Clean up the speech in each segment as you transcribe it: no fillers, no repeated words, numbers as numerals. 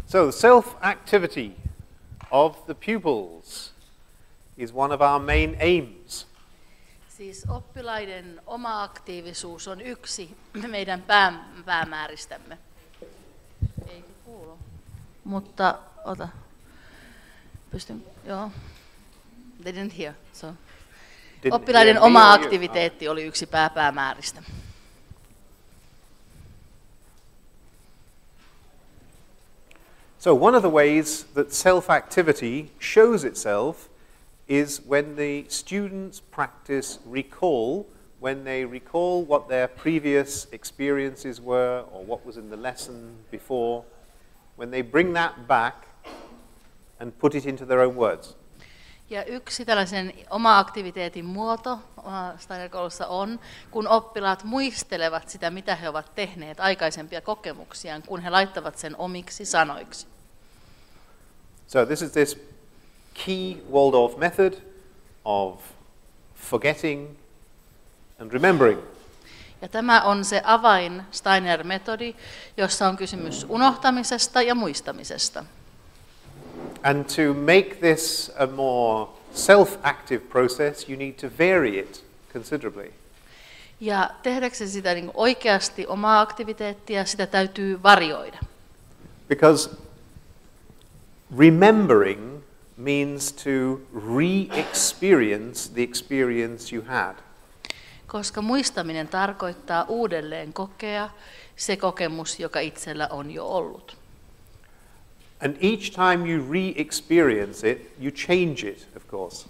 So the self-activity of the pupils is one of our main aims. Siis oppilaiden oma aktiivisuus on yksi meidän päämääristämme. Eikö kuulu? Mutta ota. Pystyn, joo. They didn't hear, so. Oppilaiden oma aktiviteetti oli yksi päämääristä. So one of the ways that self-activity shows itself is when the students practice recall, when they recall what their previous experiences were or what was in the lesson before, when they bring that back and put it into their own words. Ja yksi tällaisen oma-aktiviteetin muoto Steinerkoulussa on, kun oppilaat muistelevat sitä, mitä he ovat tehneet aikaisempia kokemuksiaan, kun he laittavat sen omiksi sanoiksi. So this is this key Waldorf method of forgetting and remembering. Ja tämä on se avain Steiner-metodi, jossa on kysymys unohtamisesta ja muistamisesta. And to make this a more self-active process, you need to vary it considerably. Ja tehdäksesi sitä niin oikeasti omaa aktiviteettia, sitä täytyy varioida. Because remembering means to re-experience the experience you had. Koska muistaminen tarkoittaa uudelleen kokea se kokemus, joka itsellä on jo ollut. And each time you re-experience it, you change it, of course.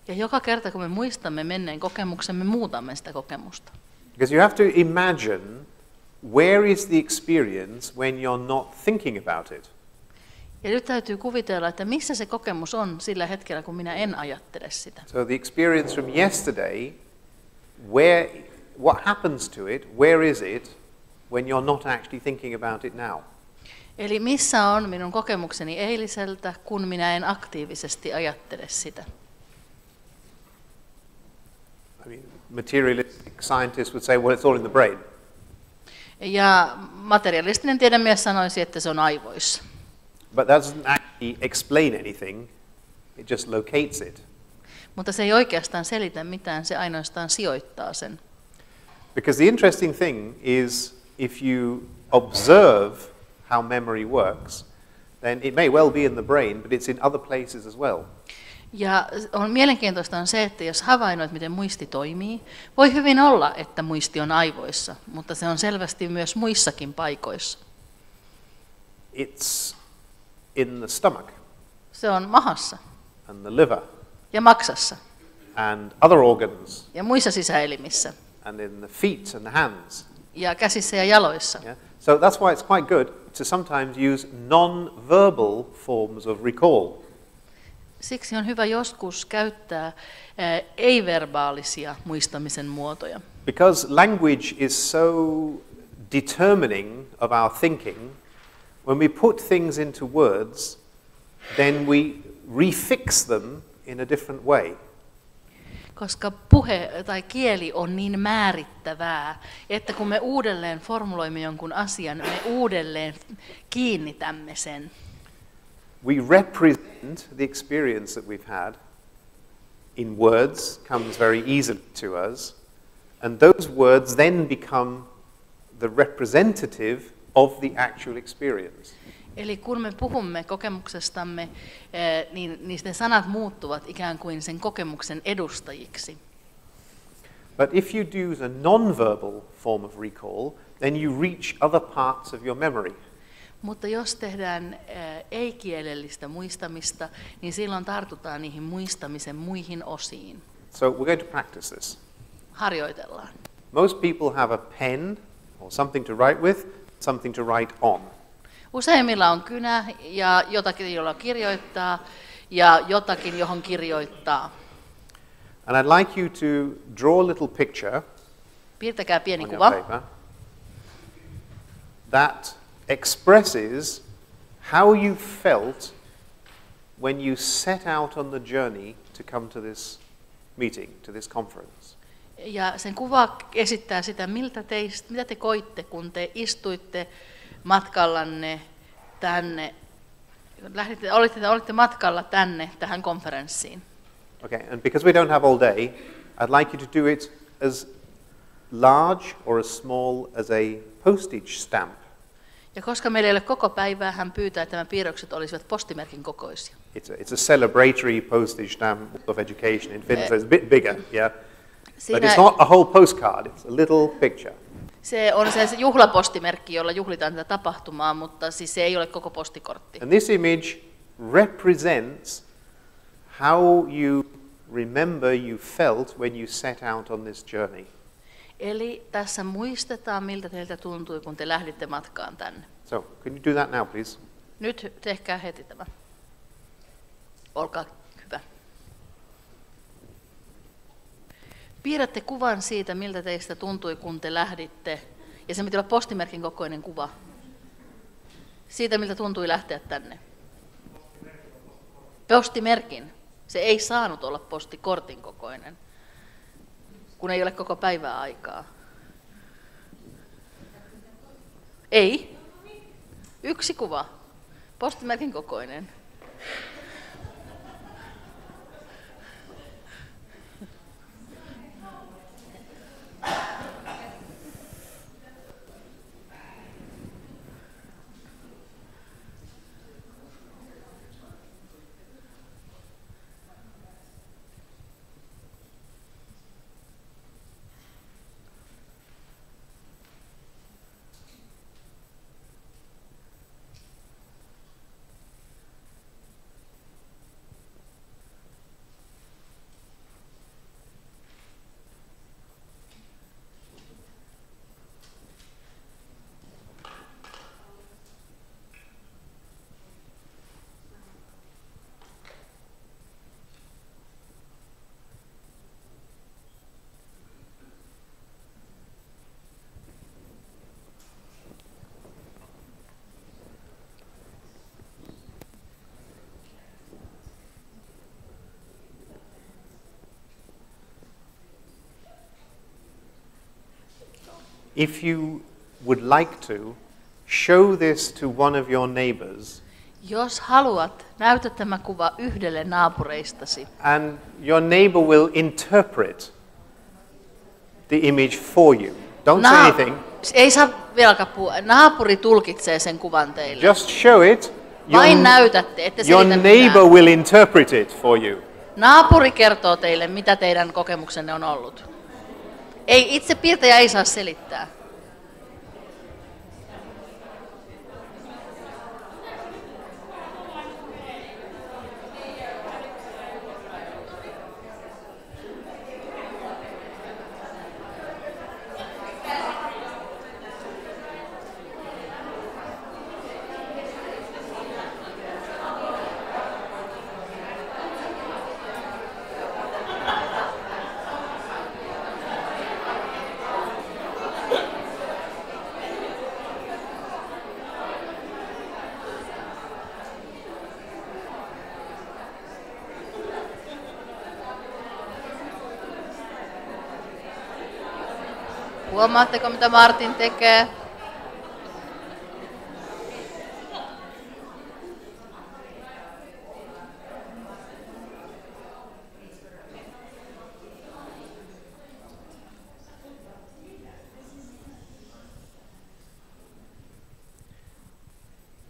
Ja joka kerta, kun me muistamme menneen kokemuksen, me muutamme sitä kokemusta. Because you have to imagine where is the experience when you're not thinking about it. Ja nyt täytyy kuvitella, että missä se kokemus on sillä hetkellä, kun minä en ajattele sitä. So the experience from yesterday, what happens to it, where is it when you're not actually thinking about it now? Eli missä on minun kokemukseni eiliseltä, kun minä en aktiivisesti ajattele sitä? I mean, materialistic scientists would say, well, it's all in the brain. Ja materialistinen tiedemies sanoisi, että se on aivoissa. But that doesn't actually explain anything. It just locates it. Mutta se ei oikeastaan selitä mitään, se ainoastaan sijoittaa sen. Because the interesting thing is, if you observe how memory works, then it may well be in the brain, but it's in other places as well. Ja on mielenkiintoista on se, että jos havainnoit, miten muisti toimii, voi hyvin olla, että muisti on aivoissa, mutta se on selvästi myös muissakin paikoissa. It's in the stomach. Se on mahassa. And the liver. Ja maksassa. And other organs. Ja muissa sisäelimissä. And in the feet and the hands. Ja käsissä ja jaloissa. Yeah? So that's why it's quite good to sometimes use non-verbal forms of recall. Siksi on hyvä joskus käyttää ei-verbaalisia muistamisen muotoja. Because language is so determining of our thinking, when we put things into words, then we refix them in a different way. Koska puhe tai kieli on niin määrittävää, että kun me uudelleen formuloimme jonkun asian, me uudelleen kiinnitämme sen. We represent the experience that we've had in words, comes very easily to us, and those words then become the representative of the actual experience. Eli kun me puhumme kokemuksestamme, niin niistä sanat muuttuvat ikään kuin sen kokemuksen edustajiksi. But if you do a non-verbal form of recall, then you reach other parts of your memory. Mutta jos tehdään ei-kielellistä muistamista, niin silloin tartutaan niihin muistamisen muihin osiin. So we're going to practice this. Harjoitellaan. Most people have a pen or something to write with, something to write on. Useimmilla on kynä ja jotakin, jolla kirjoittaa, ja jotakin, johon kirjoittaa. And I'd like you to draw a little picture Piirtäkää pieni on kuva, your paper that expresses how you felt when you set out on the journey to come to this meeting, to this conference. ja sen kuva esittää sitä, mitä te koitte, kun te istuitte matkallanne tänne olitte matkalla tänne tähän konferenssiin. Okay, and because we don't have all day, I'd like you to do it as large or as small as a postage stamp. Ja koska meillä ei ole koko päivää, hän pyytää, että nämä piirrokset olisivat postimerkin kokoisia. It's a celebratory postage stamp of education in Finland, so it's a bit bigger, yeah. But it's not a whole postcard, it's a little picture. Se on se juhlapostimerkki, jolla juhlitaan tätä tapahtumaa, mutta siis se ei ole koko postikortti. And this image represents how you remember you felt when you set out on this journey. Eli tässä muistetaan, miltä teiltä tuntui, kun te lähditte matkaan tänne. So, can you do that now, please? Nyt tehkää heti tämä. Olkaa hyvä. Piirrätte kuvan siitä, miltä teistä tuntui, kun te lähditte. Ja se piti olla postimerkin kokoinen kuva. Siitä, miltä tuntui lähteä tänne. Postimerkin. Se ei saanut olla postikortin kokoinen, kun ei ole koko päivää aikaa. Ei. Yksi kuva. Postimerkin kokoinen. If you would like to, show this to one of your neighbors. Jos haluat, näytä tämä kuva yhdelle naapureistasi. And your neighbor will interpret the image for you. Don't say anything. Ei saa vieläkään puhua. Naapuri tulkitsee sen kuvan teille. Just show it. Vain näytätte, ette Your selitä neighbor mitään. will interpret it for you. Naapuri kertoo teille, mitä teidän kokemuksenne on ollut. Ei, itse piirtäjä ei saa selittää. Huomaatteko, mitä Martyn tekee?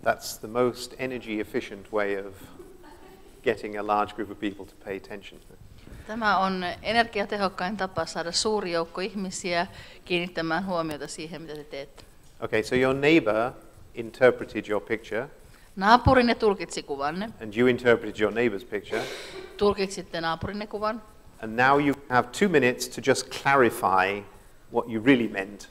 That's the most energy efficient way of getting a large group of people to pay attention. Tämä on energiatehokkain tapa saada suuri joukko ihmisiä kiinnittämään huomiota siihen, mitä te teette. Okay, so your neighbor interpreted your picture. Naapurinne tulkitsi kuvanne. And you interpreted your neighbor's picture. Tulkitsitte naapurinne kuvan. And now you have 2 minutes to just clarify what you really meant.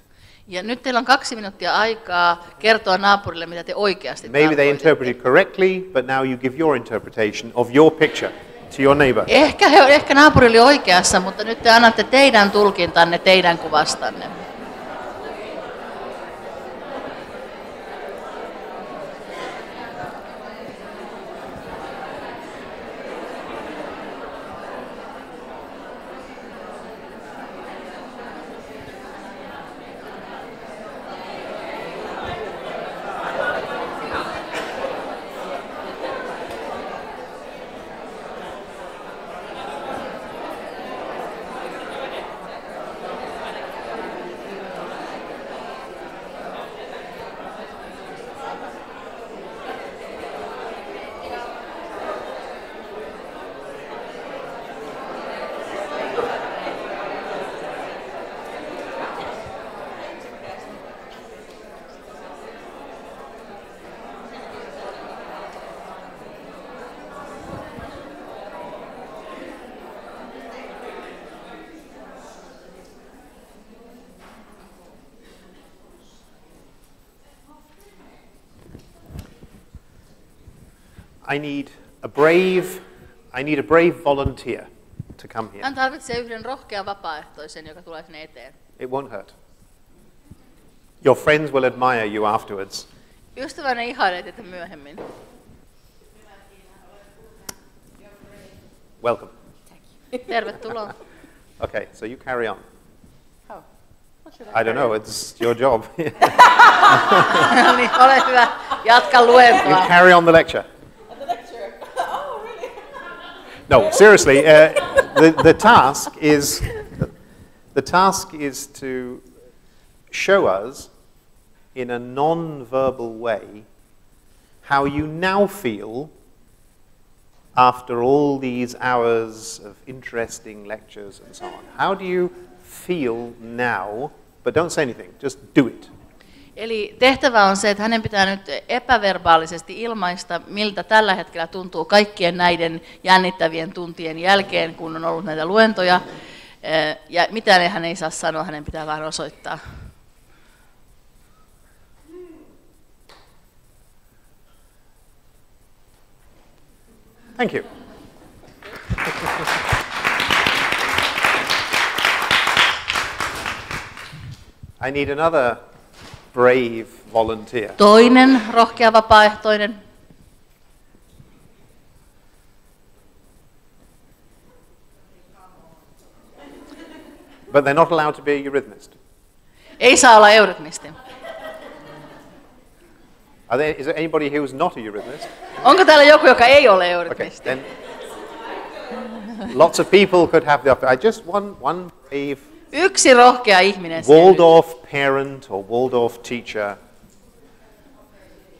Ja nyt teillä on 2 minuuttia aikaa kertoa naapurille, mitä te oikeasti Maybe they tarkoititte. interpreted correctly, but now you give your interpretation of your picture to your neighbor. Ehkä naapuri oli oikeassa, mutta nyt te annatte teidän tulkintanne teidän kuvastanne. I need a brave volunteer to come here. Hän tarvitsee yhden rohkean vapaaehtoisen, joka tulee sinne eteen. It won't hurt. Your friends will admire you afterwards. Ystävänne ihailee teitä myöhemmin. Welcome. Tervetuloa. Okay, so you carry on. How? I don't know, it's your job. No niin, ole hyvä. Jatka You luentoa. carry on the lecture. The lecture. Oh, really? No, seriously, the task is to show us in a non-verbal way how you now feel after all these hours of interesting lectures and so on. How do you feel now? But don't say anything, just do it. Eli tehtävä on se, että hänen pitää nyt epäverbaalisesti ilmaista, miltä tällä hetkellä tuntuu kaikkien näiden jännittävien tuntien jälkeen, kun on ollut näitä luentoja. Ja mitään hän ei saa sanoa, hänen pitää vaan osoittaa. Thank you. I need another brave volunteer. Toinen rohkea vapaaehtoinen. But they're not allowed to be a eurythmist. Ei saa olla eurytmisti. Is there anybody who's not a eurythmist? Onko täällä joku, joka ei ole Okay, eurytmisti? then lots of people could have the opportunity. I just one brave Yksi rohkea ihminen siellä. Waldorf parent or Waldorf teacher.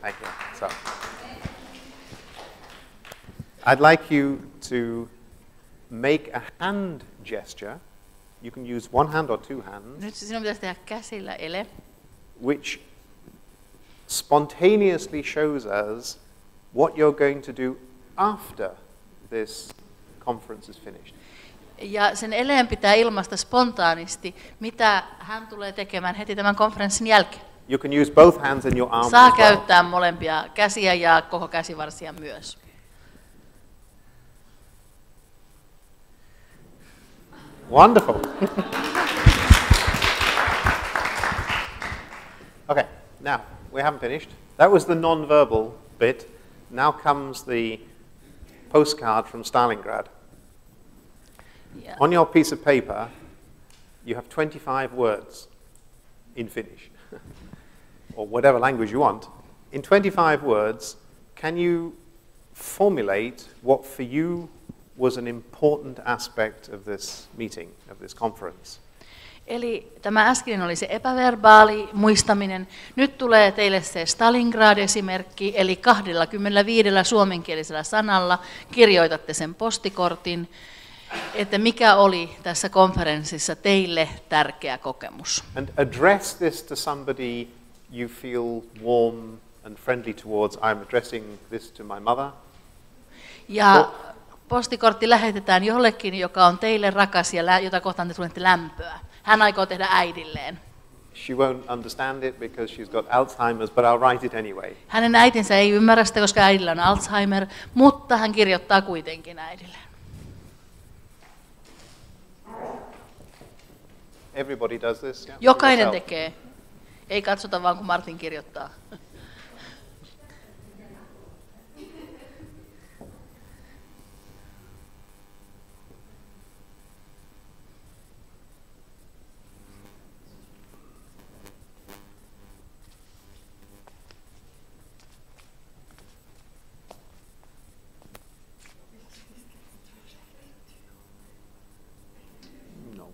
Thank you. So, I'd like you to make a hand gesture. You can use one hand or two hands, Nyt sinun pitäisi tehdä käsillä ele, which spontaneously shows us what you're going to do after this conference is finished. ja sen eleen pitää ilmaista spontaanisti, mitä hän tulee tekemään heti tämän konferenssin jälkeen. You can use both hands and your arms Saa as well. käyttää molempia käsiä ja koko käsivarsia myös. Wonderful. Okay, now, we haven't finished. That was the non-verbal bit. Now comes the postcard from Stalingrad. Ja, On your piece of paper, you have 25 words in Finnish, or whatever language you want. In 25 words, can you formulate what for you was an important aspect of this meeting, of this conference? eli tämä äsken oli se epäverbaali muistaminen. Nyt tulee teille se Stalingrad-esimerkki, eli 25 suomenkielisellä sanalla kirjoitatte sen postikortin, että mikä oli tässä konferenssissa teille tärkeä kokemus. And address this to somebody you feel warm and friendly towards. I'm addressing this to my mother. Ja postikortti lähetetään jollekin, joka on teille rakas ja jota kohtaan te tunnette lämpöä. Hän aikoo tehdä äidilleen. She won't understand it because she's got Alzheimer's, but I'll write it anyway. Hänen äitinsä ei ymmärrä sitä, koska äidillä on Alzheimer, mutta hän kirjoittaa kuitenkin äidilleen. Everybody does this. Yeah? Jokainen Yourself. tekee. Ei katsota vaan, kun Martyn kirjoittaa. No,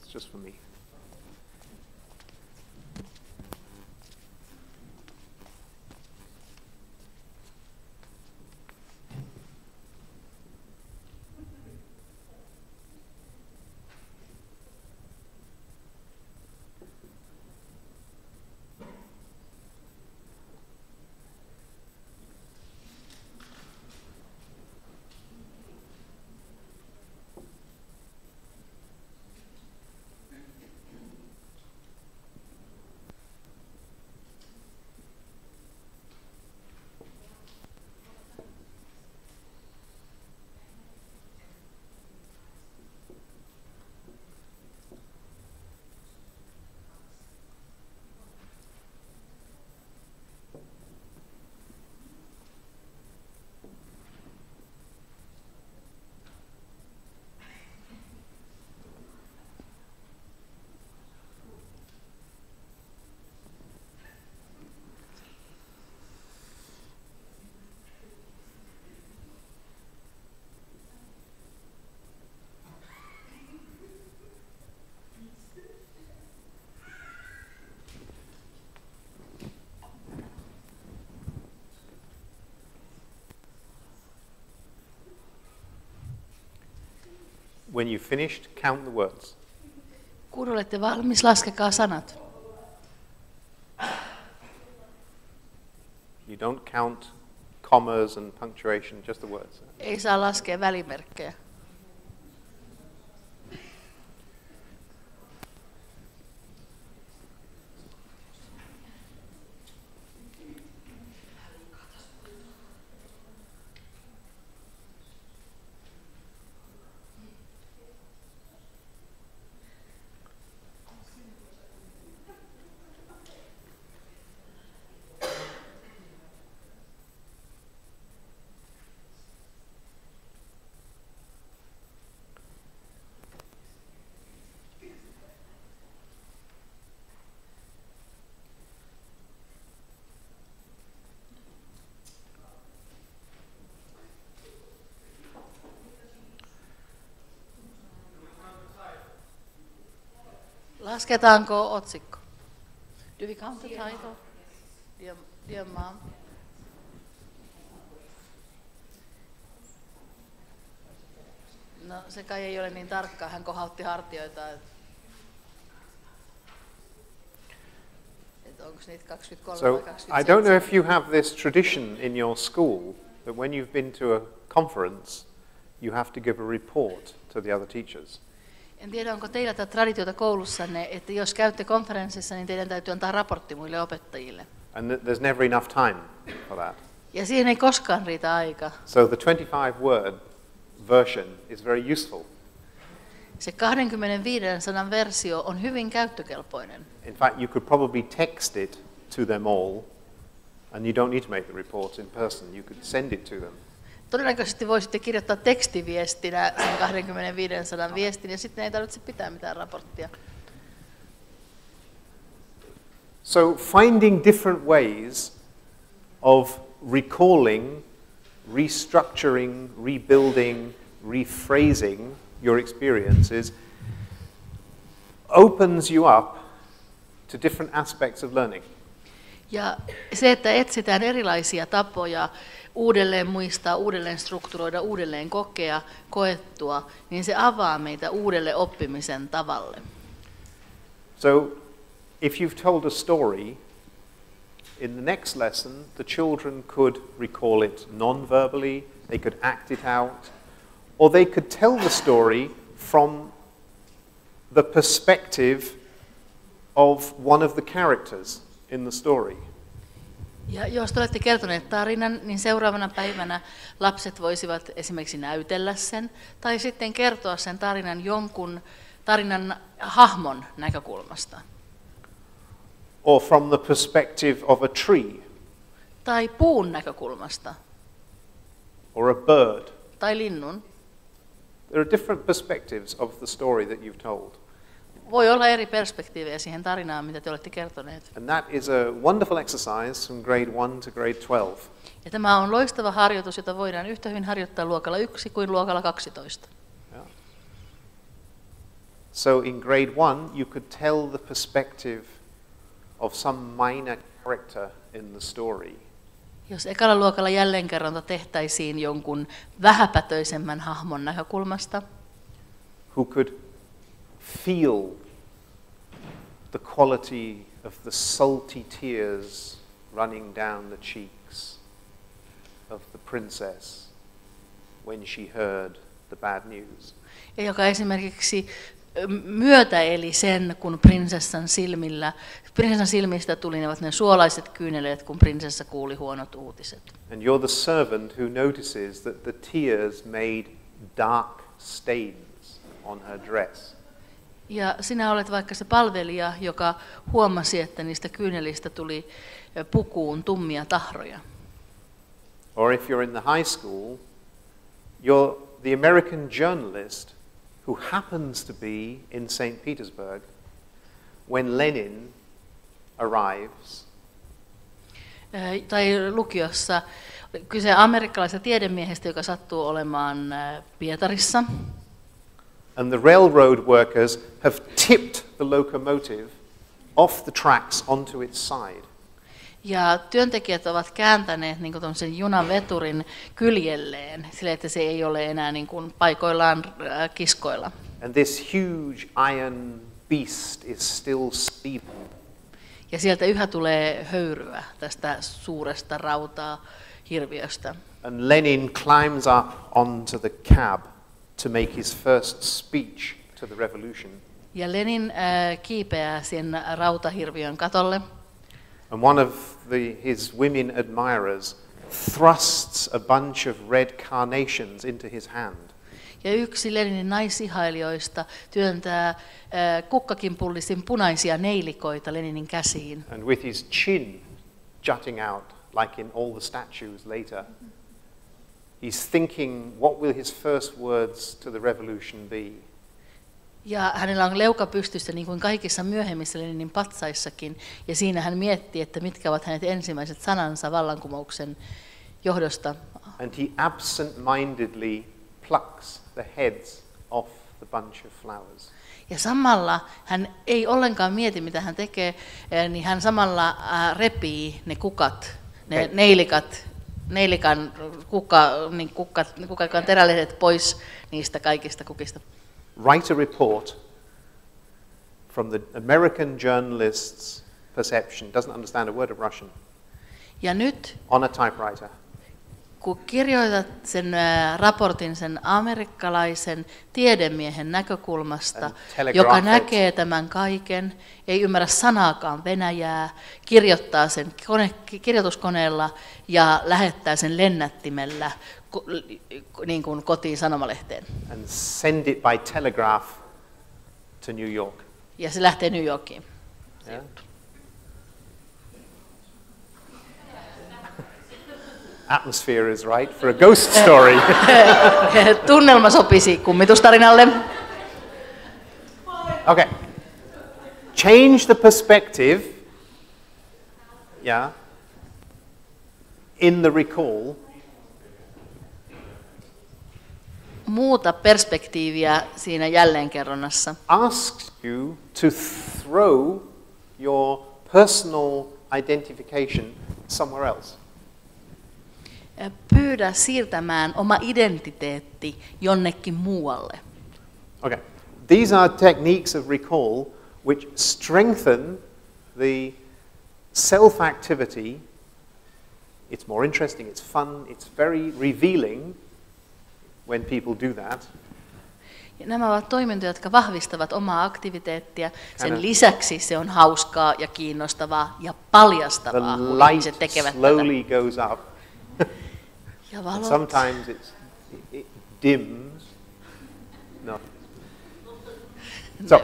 it's just for me. When you've finished, count the words. Kun olette valmis, laskekaa sanat. You don't count commas and punctuation, just the words. Ei saa laskea välimerkkejä. Lasketaanko otsikko? Do we count the title? Dear mom. No se kai ei ole niin tarkkaa, hän kohautti hartioita. Onko niitä 23 So vai 27? I don't know if you have this tradition in your school that when you've been to a conference, you have to give a report to the other teachers. En tiedä, onko teillä tätä traditiota koulussanne, että jos käytte konferenssissa, niin teidän täytyy antaa raportti muille opettajille. And there's never enough time for that. Ja siihen ei koskaan riitä aika. So the 25-word version is very useful. Se 25 sanan versio on hyvin käyttökelpoinen. In fact, you could probably text it to them all, and you don't need to make the report in person. You could send it to them. Todennäköisesti voisitte kirjoittaa tekstiviestinä sen 25 sanan viestin, ja sitten ei tarvitse pitää mitään raporttia. So finding different ways of recalling, restructuring, rebuilding, rephrasing your experiences opens you up to different aspects of learning. Ja se, että etsitään erilaisia tapoja uudelleen muistaa, uudelleen strukturoida, uudelleen kokea, koettua, niin se avaa meitä uudelle oppimisen tavalle. So if you've told a story, in the next lesson the children could recall it non-verbally, they could act it out, or they could tell the story from the perspective of one of the characters in the story. Ja jos te olette kertoneet tarinan, niin seuraavana päivänä lapset voisivat esimerkiksi näytellä sen, tai sitten kertoa sen tarinan jonkun tarinan hahmon näkökulmasta. Or from the perspective of a tree. Tai puun näkökulmasta. Or a bird. Tai linnun. There are different perspectives of the story that you've told. Voi olla eri perspektiivejä siihen tarinaan, mitä te olette kertoneet. And that is a wonderful exercise from grade 1 to grade 12. Ja tämä on loistava harjoitus, jota voidaan yhtä hyvin harjoittaa luokalla 1 kuin luokalla 12. Yeah. So in grade 1 you could tell the perspective of some minor character in the story. Jos ekalla luokalla jälleen kerran tehtäisiin jonkun vähäpätöisemmän hahmon näkökulmasta, who could feel the quality of the salty tears running down the cheeks of the princess when she heard the bad news. Ja joka esimerkiksi myötäeli sen, kun prinsessan silmistä tulivat ne suolaiset kyyneleet, kun prinsessa kuuli huonot uutiset. And you're the servant who notices that the tears made dark stains on her dress. Ja sinä olet vaikka se palvelija, joka huomasi, että niistä kyynelistä tuli pukuun tummia tahroja. Or if you're in the high school, you're the American journalist who happens to be in St. Petersburg when Lenin arrives. Tai lukiossa kyse amerikkalaisesta tiedemiehestä, joka sattuu olemaan Pietarissa. And the railroad workers have tipped the locomotive off the tracks onto its side. Ja työntekijät ovat kääntäneet niin kuin tuollaisen junan veturin kyljelleen, sille että se ei ole enää niin kuin paikoillaan kiskoilla. And this huge iron beast is still sleeping. Ja sieltä yhä tulee höyryä tästä suuresta rautaa hirviöstä. And Lenin climbs up onto the cab to make his first speech to the revolution. Ja Lenin kiipeää sen rautahirviön katolle. And one of his women admirers thrusts a bunch of red carnations into his hand. Ja yksi Leninin naisihailijoista työntää kukkakimpulisin punaisia neilikoita Leninin käsiin. And with his chin jutting out, like in all the statues later, he's thinking, what will his first words to the revolution be? Ja hänellä on leuka pystyssä niin kuin kaikissa myöhemmissä Leninin patsaissakin, ja siinä hän miettii, että mitkä ovat hänet ensimmäiset sanansa vallankumouksen johdosta. And he absent-mindedly plucks the heads off the bunch of flowers. Ja samalla hän ei ollenkaan mieti, mitä hän tekee, niin hän samalla repii ne kukat, ne neilikan kukan terälehdet pois niistä kaikista kukista. Write a report from the American journalist's perception, doesn't understand a word of Russian, Ja nyt, on a typewriter. kun kirjoitat sen raportin sen amerikkalaisen tiedemiehen näkökulmasta, joka näkee tämän kaiken, ei ymmärrä sanaakaan venäjää, kirjoittaa sen kirjoituskoneella ja lähettää sen lennättimellä niin kuin kotiin sanomalehteen. And send it by telegraph to New York. Ja se lähtee New Yorkiin. Yeah? Atmosphere is right for a ghost story. Tunnelma sopisi kummitustarinalle. Okay. Change the perspective, yeah, in the recall. Muuta perspektiiviä siinä jälleenkerronnassa. Asks you to throw your personal identification somewhere else. Pyydä siirtämään oma identiteetti jonnekin muualle. Okay. These are techniques of recall which strengthen the self-activity. It's more interesting, it's fun, it's very revealing when people do that. Ja nämä ovat toimintoja, jotka vahvistavat omaa aktiviteettia. Sen lisäksi se on hauskaa ja kiinnostavaa ja paljastavaa, The kun light ihmiset tekevät slowly goes up. Ja And valot. sometimes it dims. No. So,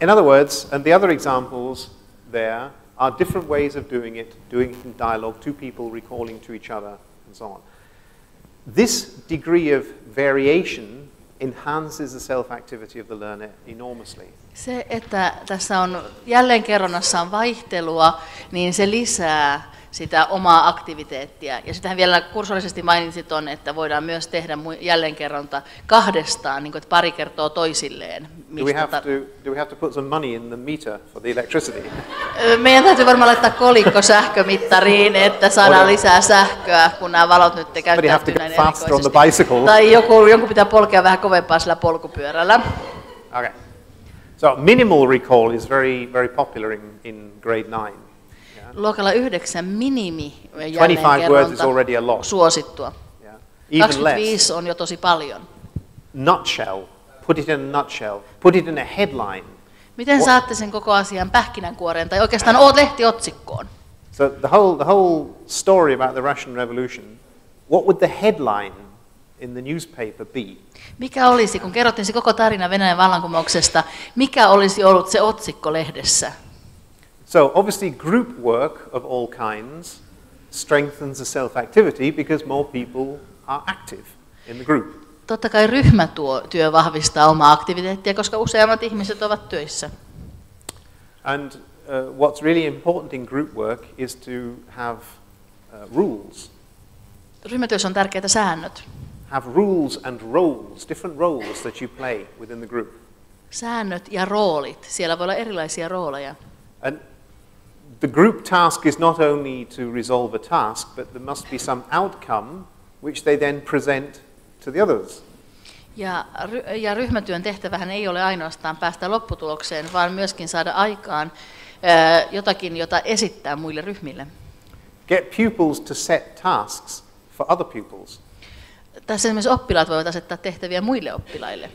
in other words, and the other examples there are different ways of doing it in dialogue, two people recalling to each other, and so on. This degree of variation enhances the self-activity of the learner enormously. Se, että tässä on jälleen kerronnassa on vaihtelua, niin se lisää sitä omaa aktiviteettia. Ja sitähän vielä kursorisesti mainitsit on, että voidaan myös tehdä jälleenkerronta kahdestaan, niin kuin, että pari kertoo toisilleen. Do we have to put some money in the meter for the electricity? Meidän täytyy varmaan laittaa kolikko sähkömittariin, että saadaan lisää sähköä, kun nämä valot nyt käyttäytyy näin erikoisesti. Tai jonkun pitää polkea vähän kovempaa sillä polkupyörällä. Okay. So minimal recall is very popular in grade 9. Luokalla 9 minimi 25 words is already a lot. Suosittua. Yeah. Even 25 less. on jo tosi paljon. Nutshell. Put it in a nutshell. Put it in a headline. Miten saatte sen koko asian pähkinänkuoreen tai oikeastaan lehtiotsikkoon? So the whole story about the Russian Revolution, what would the headline in the newspaper be? Mikä olisi, kun kerrottiin se koko tarina Venäjän vallankumouksesta, mikä olisi ollut se otsikko lehdessä? So obviously group work of all kinds strengthens the self-activity because more people are active in the group. Totta kai ryhmätyö vahvistaa omaa aktiviteettia, koska useammat ihmiset ovat töissä. And what's really important in group work is to have rules. Ryhmätyössä on tärkeitä säännöt. Have rules and roles, different roles that you play within the group. Säännöt ja roolit. Siellä voi olla erilaisia rooleja. And the group task is not only to resolve a task, but there must be some outcome which they then present to the others. Ja ryhmätyön tehtävähän ei ole ainoastaan päästä lopputulokseen, vaan myöskin saada aikaan jotakin, jota esittää muille ryhmille. Get pupils to set tasks for other pupils. Tässä esimerkiksi oppilaat voivat asettaa tehtäviä muille oppilaille.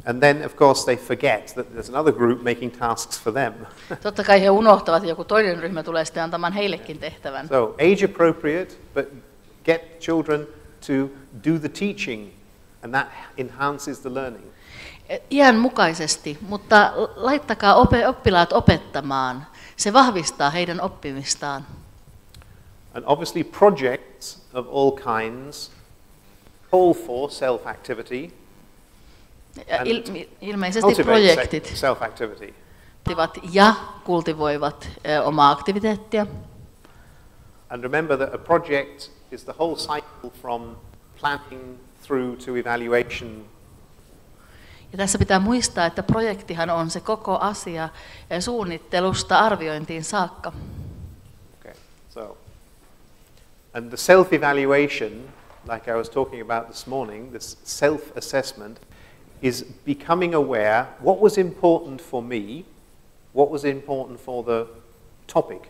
And then, of course, they forget that there's another group making tasks for them. Totta kai he unohtavat, että joku toinen ryhmä tulee sitten antamaan heillekin tehtävän. So, age appropriate, but get children to do the teaching, and that enhances the learning. Iän mukaisesti, mutta laittakaa oppilaat opettamaan. Se vahvistaa heidän oppimistaan. And obviously projects of all kinds call for self-activity. Ilmeisesti projektit self-activity. Ja kultivoivat omaa aktiviteettia. And remember that a project is the whole cycle from planning through to evaluation. Ja tässä pitää muistaa, että projektihan on se koko asia suunnittelusta arviointiin saakka. Okay, so. And the self-evaluation, like I was talking about this morning, this self-assessment, is becoming aware what was important for me, what was important for the topic.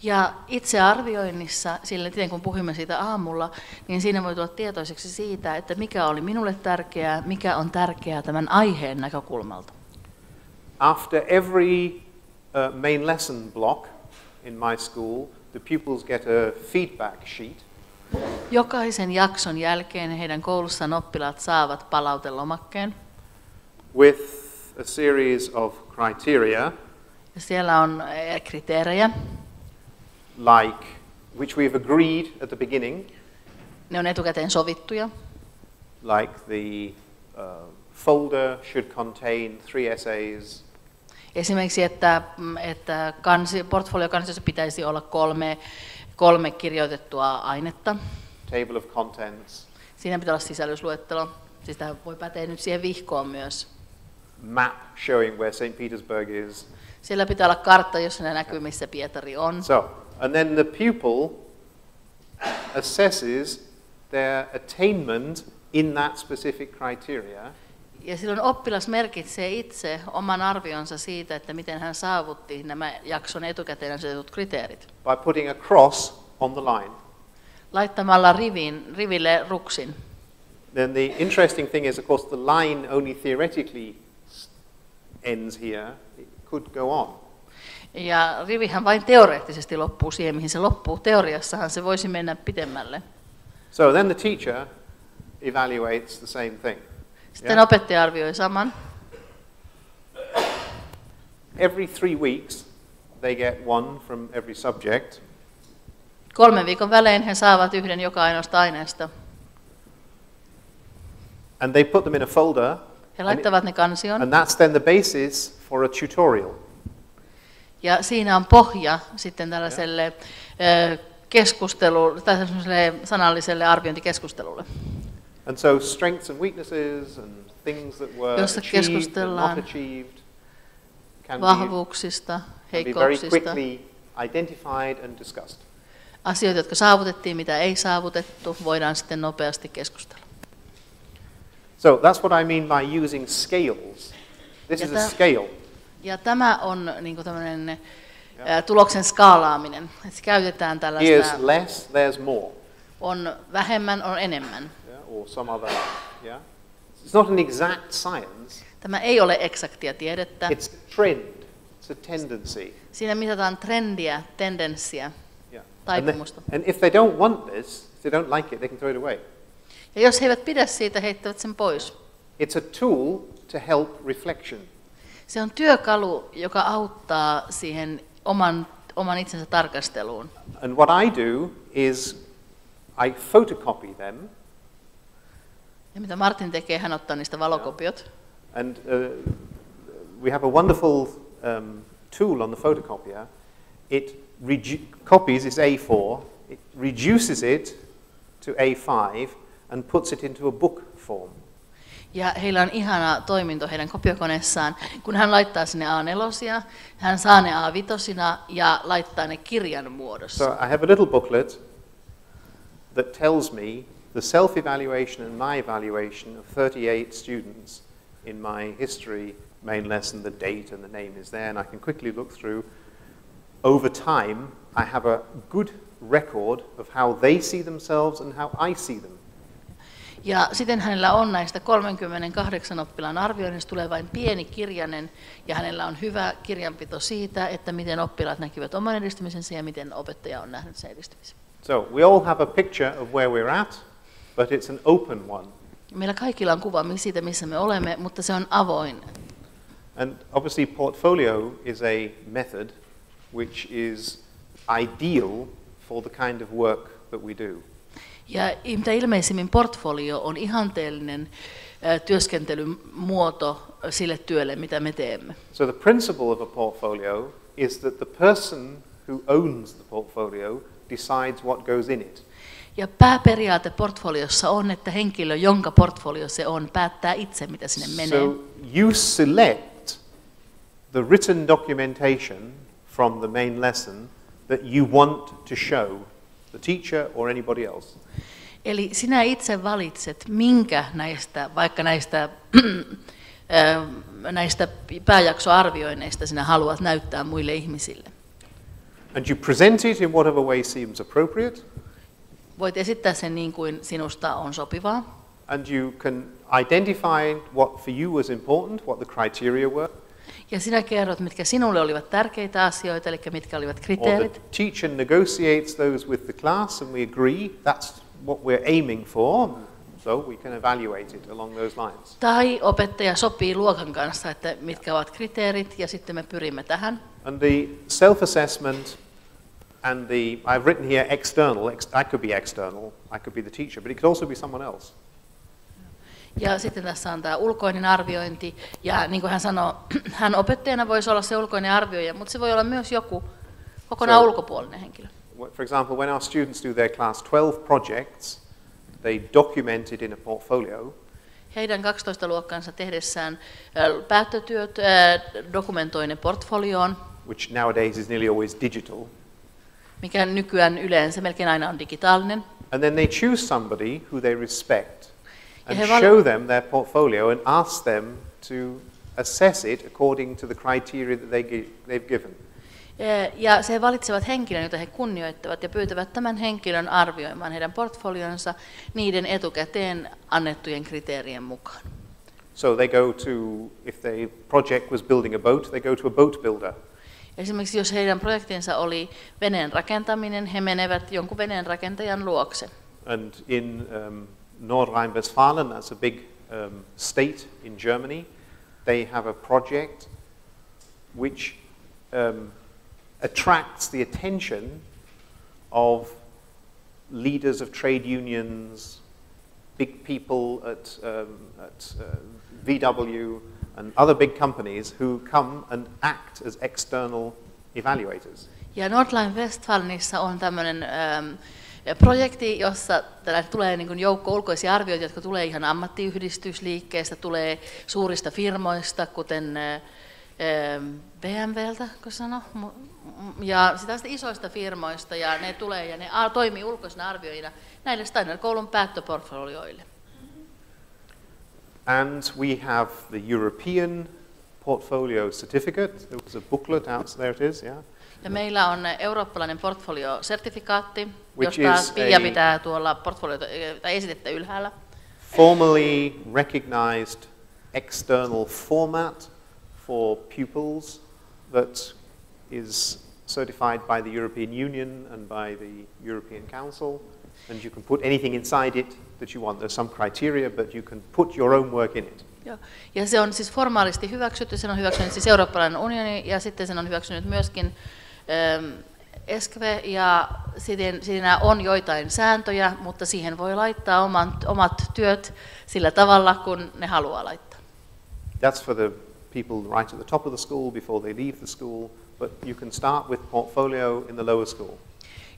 Ja itsearvioinnissa, sillä kun puhumme siitä aamulla, niin siinä voi tulla tietoiseksi siitä, että mikä oli minulle tärkeää, mikä on tärkeää tämän aiheen näkökulmalta. After every main lesson block in my school, the pupils get a feedback sheet. Jokaisen jakson jälkeen heidän koulussaan oppilaat saavat palautelomakkeen. With a series of criteria. Ja siellä on kriteerejä. Like, which we've agreed at the beginning. Ne on etukäteen sovittuja. Like the folder should contain 3 essays. Esimerkiksi, että portfoliokansiossa pitäisi olla kolme kirjoitettua ainetta. Table of contents. Siinä pitää olla sisällysluettelo. Siis tämä voi päteä nyt siihen vihkoon myös. Map showing where St. Petersburg is. Siellä pitää olla kartta, jossa ne näkyy, missä Pietari on. So, and then the pupil assesses their attainment in that specific criteria. Ja silloin oppilas merkitsee itse oman arvionsa siitä, että miten hän saavutti nämä jakson etukäteen asetetut kriteerit. By putting a cross on the line. Laittamalla riville ruksin. Then the interesting thing is, of course, the line only theoretically ends here. It could go on. Ja rivihän vain teoreettisesti loppuu siihen, mihin se loppuu. Teoriassahan se voisi mennä pidemmälle. So then the teacher evaluates the same thing. Sitten opettaja arvioi saman. Every 3 weeks they get one from every subject. 3 viikon välein he saavat yhden joka ainoasta aineesta. And they put them in a folder. He laittavat ne kansioon. And that's then the basis for a tutorial. Ja siinä on pohja sitten tällaiselle tai sanalliselle arviointikeskustelulle. And so strengths and weaknesses and things that were achieved and not achieved can vahvuuksista, be very heikkouksista, quickly identified and discussed. asioita, jotka saavutettiin, mitä ei saavutettu, voidaan sitten nopeasti keskustella. So that's what I mean by using scales. This is a scale. Ja tämä on niin kuin tämmöinen tuloksen skaalaaminen. Että käytetään tällaista. Here's less, there's more. On vähemmän, on enemmän. Or some other, yeah? It's not an exact science. Tämä ei ole eksaktia tiedettä. It's a trend. It's a tendency. Siinä mitataan trendiä, tendenssiä, taipumusta. And if they don't want this, if they don't like it, they can throw it away. Ja jos he eivät pidä siitä, heittävät sen pois. It's a tool to help reflection. Se on työkalu, joka auttaa siihen oman itsensä tarkasteluun. And what I do is I photocopy them. Ja mitä Martyn tekee, hän ottaa niistä valokopiot. And we have a wonderful tool on the photocopier. It copies is A4, it reduces it to A5 and puts it into a book form. Ja heillä on ihana toiminto heidän kopiokoneessaan, kun hän laittaa sinne A4, hän saa ne A5 ja laittaa ne kirjan muodossa. So I have a little booklet that tells me the self-evaluation and my evaluation of 38 students in my history main lesson, the date and the name is there, and I can quickly look through. Over time, I have a good record of how they see themselves and how I see them. Ja sitten hänellä on näistä 38 oppilaan arvioinnista tulee vain pieni kirjanen, ja hänellä on hyvä kirjanpito siitä, että miten oppilaat näkivät oman edistymisensä ja miten opettaja on nähnyt sen edistymisen. So we all have a picture of where we're at, but it's an open one. Meillä kaikilla on kuva siitä, missä me olemme, mutta se on avoin. And obviously portfolio is a method which is ideal for the kind of work that we do. Ja mitä ilmeisimmin portfolio on ihanteellinen työskentelymuoto sille työlle, mitä me teemme. So the principle of a portfolio is that the person who owns the portfolio decides what goes in it. Ja pääperiaate portfoliossa on, että henkilö, jonka portfolio se on, päättää itse, mitä sinne menee. So you select the written documentation from the main lesson that you want to show the teacher or anybody else. Eli sinä itse valitset, minkä näistä, vaikka näistä pääjaksoarvioinneista sinä haluat näyttää muille ihmisille. And you present it in whatever way seems appropriate. Voit esittää sen niin kuin sinusta on sopivaa. And you can identify what for you was important, what the criteria were. Ja sinä kerrot, mitkä sinulle olivat tärkeitä asioita, eli mitkä olivat kriteerit. Or the teacher negotiates those with the class and we agree that's what we're aiming for, so we can evaluate it along those lines. Tai opettaja sopii luokan kanssa, että mitkä ovat kriteerit, ja sitten me pyrimme tähän. And the self-assessment and I've written here external, I could be external, I could be the teacher, but it could also be someone else. Ja sitten tässä on tämä ulkoinen arviointi, ja niin kuin hän sanoi, hän opettajana voisi olla se ulkoinen arvioija, mutta se voi olla myös joku kokonaan ulkopuolinen henkilö. For example, when our students do their class 12 projects, they document it in a portfolio. Heidän 12-luokkansa tehdessään päättötyöt dokumentoi ne portfolioon, which nowadays is nearly always digital. Mikä nykyään yleensä melkein aina on digitaalinen. And then they choose somebody who they respect and show them their portfolio and ask them to assess it according to the criteria that they've given. Ja he valitsevat henkilön, jota he kunnioittavat, ja pyytävät tämän henkilön arvioimaan heidän portfolionsa niiden etukäteen annettujen kriteerien mukaan. So they go to, if their project was building a boat, they go to a boat builder. Esimerkiksi jos heidän projektinsa oli veneen rakentaminen, he menevät jonkun veneen rakentajan luokse. And in Nordrhein-Westfalen, that's a big state in Germany, they have a project which attracts the attention of leaders of trade unions, big people at VW and other big companies who come and act as external evaluators. Ja Nordrhein-Westfalenissa on tämmöinen projekti, jossa tulee niin kuin joukko ulkoisia arvioita, jotka tulee ihan ammattiyhdistysliikkeestä, tulee suurista firmoista, kuten BMWltä, kun sano, ja sitä isoista firmoista, ja ne tulee ja ne toimii ulkoisena arvioijina näille Steinerkoulun päättöportfolioille. And we have the European Portfolio Certificate. There was a booklet out, there it is, yeah. Ja meillä on eurooppalainen portfoliosertifikaatti, josta Pia pitää tuolla portfolio tai esitettä ylhäällä. Formally recognized external format for pupils that is certified by the European Union and by the European Council, and you can put anything inside it that you want. There's some criteria, but you can put your own work in it. Ja se on siis formaalisti hyväksytty, sen on hyväksynyt siis Eurooppalainen unioni, ja sitten sen on hyväksynyt myöskin ESKVE, ja siinä on joitain sääntöjä, mutta siihen voi laittaa omat työt sillä tavalla, kun ne haluaa laittaa. That's for the people right at the top of the school before they leave the school, but you can start with portfolio in the lower school.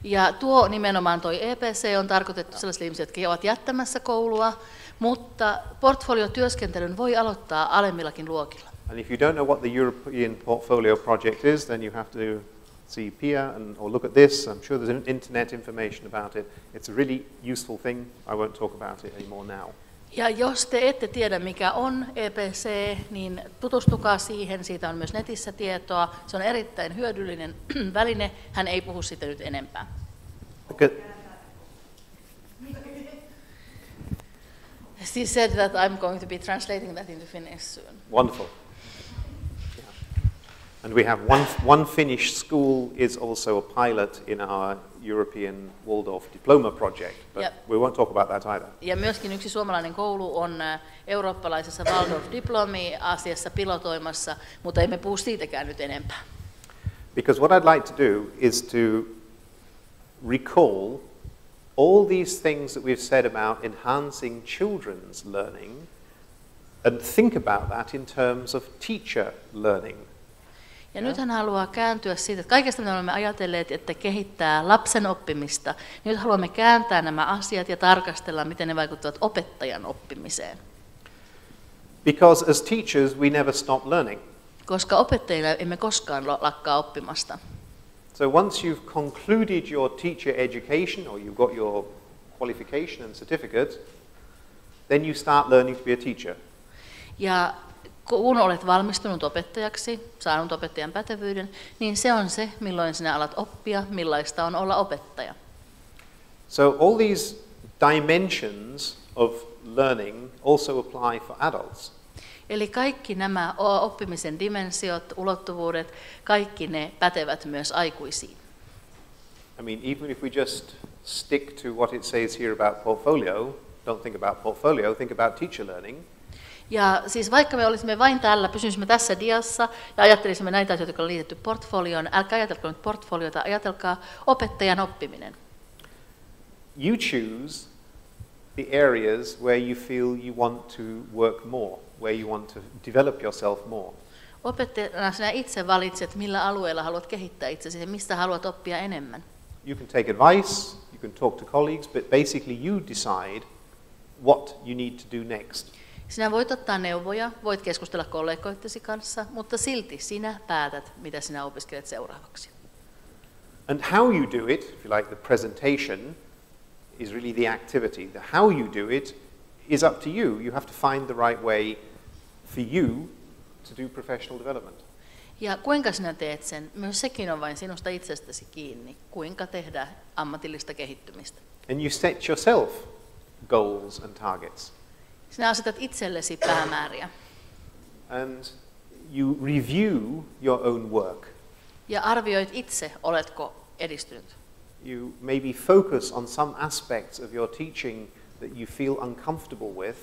Ja tuo nimenomaan toi EPC on tarkoitettu sellaisille ihmisille, jotka ovat jättämässä koulua, Mutta portfoliotyöskentelyn voi aloittaa alemmillakin luokilla. And if you don't know what the European Portfolio Project is, then you have to see Pia or look at this. I'm sure there's internet information about it. It's a really useful thing. I won't talk about it anymore now. Ja jos te ette tiedä, mikä on EPC, niin tutustukaa siihen. Siitä on myös netissä tietoa. Se on erittäin hyödyllinen väline. Hän ei puhu siitä nyt enempää. Okay. She said that I'm going to be translating that into Finnish soon. Wonderful. Yeah. And we have one Finnish school is also a pilot in our European Waldorf diploma project, but we won't talk about that either. Ja myöskin yksi suomalainen koulu on eurooppalaisessa Waldorf-diplomi-asiassa pilotoimassa, mutta emme puhu siitäkään nyt enempää. Because what I'd like to do is to recall all these things that we've said about enhancing children's learning and think about that in terms of teacher learning. Ja nyt hän haluaa kääntyä siitä, että kaikesta mitä olemme ajatelleet, että kehittää lapsen oppimista, niin nyt haluamme kääntää nämä asiat ja tarkastella, miten ne vaikuttavat opettajan oppimiseen. Because as teachers we never stop learning. Koska opettajilla emme koskaan lakkaa oppimasta. So once you've concluded your teacher education or you've got your qualification and certificate, then you start learning to be a teacher. Ja kun olet valmistunut opettajaksi, saanut opettajan pätevyyden, niin se on se, milloin sinä alat oppia, millaista on olla opettaja. So all these dimensions of learning also apply for adults. Eli kaikki nämä oppimisen dimensiot, ulottuvuudet, kaikki ne pätevät myös aikuisiin. I mean, even if we just stick to what it says here about portfolio, don't think about portfolio, think about teacher learning. Ja siis vaikka me olisimme vain täällä, pysyisimme tässä diassa ja ajattelisimme näitä asioita, jotka on liitetty portfolioon, älkää ajatelko nyt portfoliota, ajatelkaa opettajan oppiminen. You choose the areas where you feel you want to work more, where you want to develop yourself more. Opettajana sinä itse valitset, millä alueella haluat kehittää itsesi ja mistä haluat oppia enemmän. You can take advice, you can talk to colleagues, but basically you decide what you need to do next. Sinä voit ottaa neuvoja, voit keskustella kollegoittesi kanssa, mutta silti sinä päätät, mitä sinä opiskelet seuraavaksi. And how you do it, if you like, the presentation is really the activity. The how you do it is up to you. You have to find the right way for you to do professional development. Ja kuinka sinä teet sen, myös sekin on vain sinusta itsestäsi kiinni, kuinka tehdä ammatillista kehittymistä. And you set yourself goals and targets. Sinä asetat itsellesi päämääriä. And you review your own work. Ja arvioit itse, oletko edistynyt. You maybe focus on some aspects of your teaching that you feel uncomfortable with.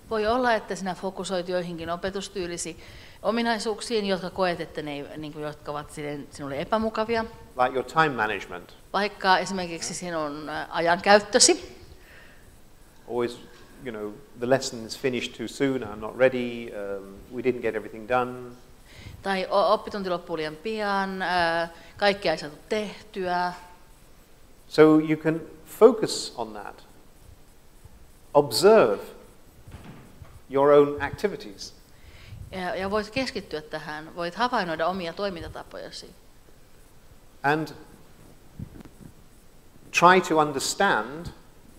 Voi olla, että sinä fokusoit joihinkin opetustyylisi ominaisuuksiin, jotka koet, että ne niin kuin, jotka ovat sinulle epämukavia. Like your time management. Vaikka esimerkiksi sinun ajankäyttösi. Always, you know, the lesson is finished too soon, I'm not ready, we didn't get everything done. Tai oppitunti loppuu liian pian, kaikkea ei saatu tehtyä. So you can focus on that. Observe your own activities. Ja voit keskittyä tähän, voit havainnoida omia toimintatapojasi. And try to understand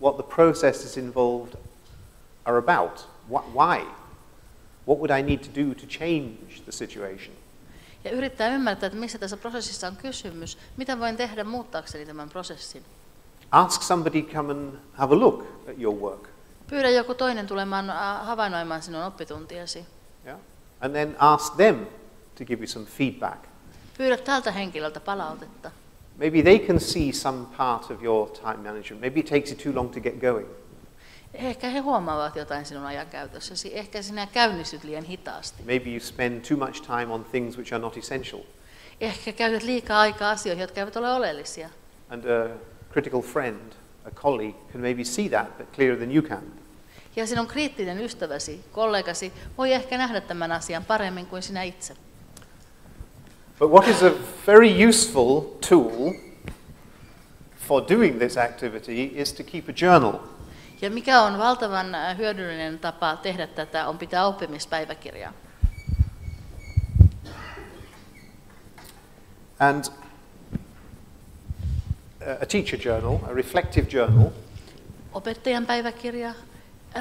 what the processes involved are about. Why? What would I need to do to change the situation? Ja yrittää ymmärtää, että missä tässä prosessissa on kysymys, mitä voin tehdä muuttaakseni tämän prosessin. Ask somebody come and have a look at your work. Pyydä joku toinen tulemaan havainnoimaan sinun oppituntiasi. Yeah? And then ask them to give you some feedback. Pyydä tältä henkilöltä palautetta. Maybe they can see some part of your time management. Maybe it takes you too long to get going. Ehkä he huomaavat jotain sinun ajankäytössäsi. Ehkä sinä käynnistyt liian hitaasti. Maybe you spend too much time on things which are not essential. Ehkä käytät liikaa aikaa asioihin, jotka eivät ole oleellisia. And a critical friend, a colleague, can maybe see that but clearer than you can. Ja sinun kriittinen ystäväsi, kollegasi, voi ehkä nähdä tämän asian paremmin kuin sinä itse. But what is a very useful tool for doing this activity is to keep a journal. Ja mikä on valtavan hyödyllinen tapa tehdä tätä, on pitää oppimispäiväkirjaa. And a teacher journal, a reflective journal, Opettajan päiväkirja,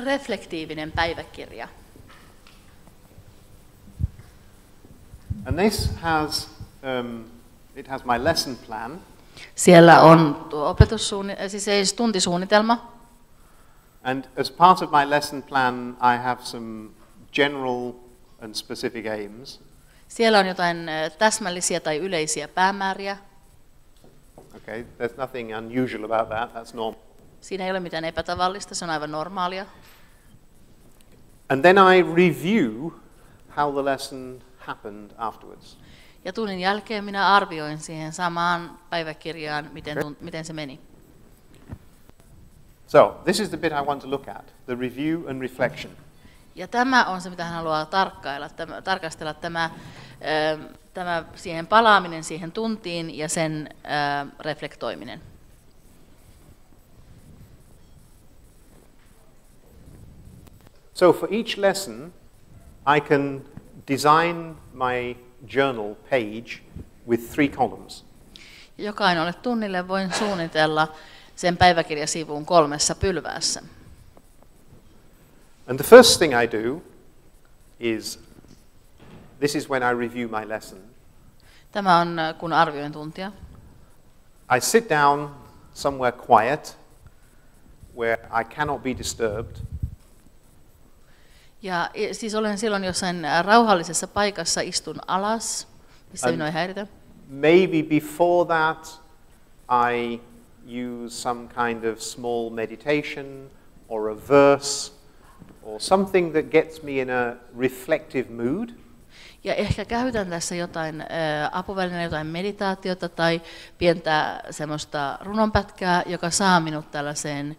reflektiivinen päiväkirja. and this has it has my lesson plan, Siellä on tuo siis tuntisuunnitelma. and as part of my lesson plan I have some general and specific aims. Siellä on jotain täsmällisiä tai yleisiä päämääriä. Okay, there's nothing unusual about that, that's normal. Siinä ei ole mitään epätavallista, se on aivan normaalia. And then I review how the lesson happened afterwards. Ja tunnin jälkeen minä arvioin siihen samaan päiväkirjaan, miten se meni. So, this is the bit I want to look at, the review and reflection. Ja tämä on se, mitä hän haluaa tarkastella, tämä siihen palaaminen siihen tuntiin ja sen reflektoiminen. So for each lesson, I can design my journal page with 3 columns. Jokainen tunnille voin suunnitella sen päiväkirjasivun 3 pylväässä. And the first thing I do is, this is when I review my lesson. Tämä on, kun arvioin tuntia. I sit down somewhere quiet, where I cannot be disturbed. Ja siis olen silloin jossain rauhallisessa paikassa, istun alas, missä minua ei häiritä. Maybe before that, I use some kind of small meditation or a verse or something that gets me in a reflective mood. Ja ehkä käytän tässä jotain apuvälineenä, jotain meditaatiota tai pientä semmoista runonpätkää, joka saa minut tällaiseen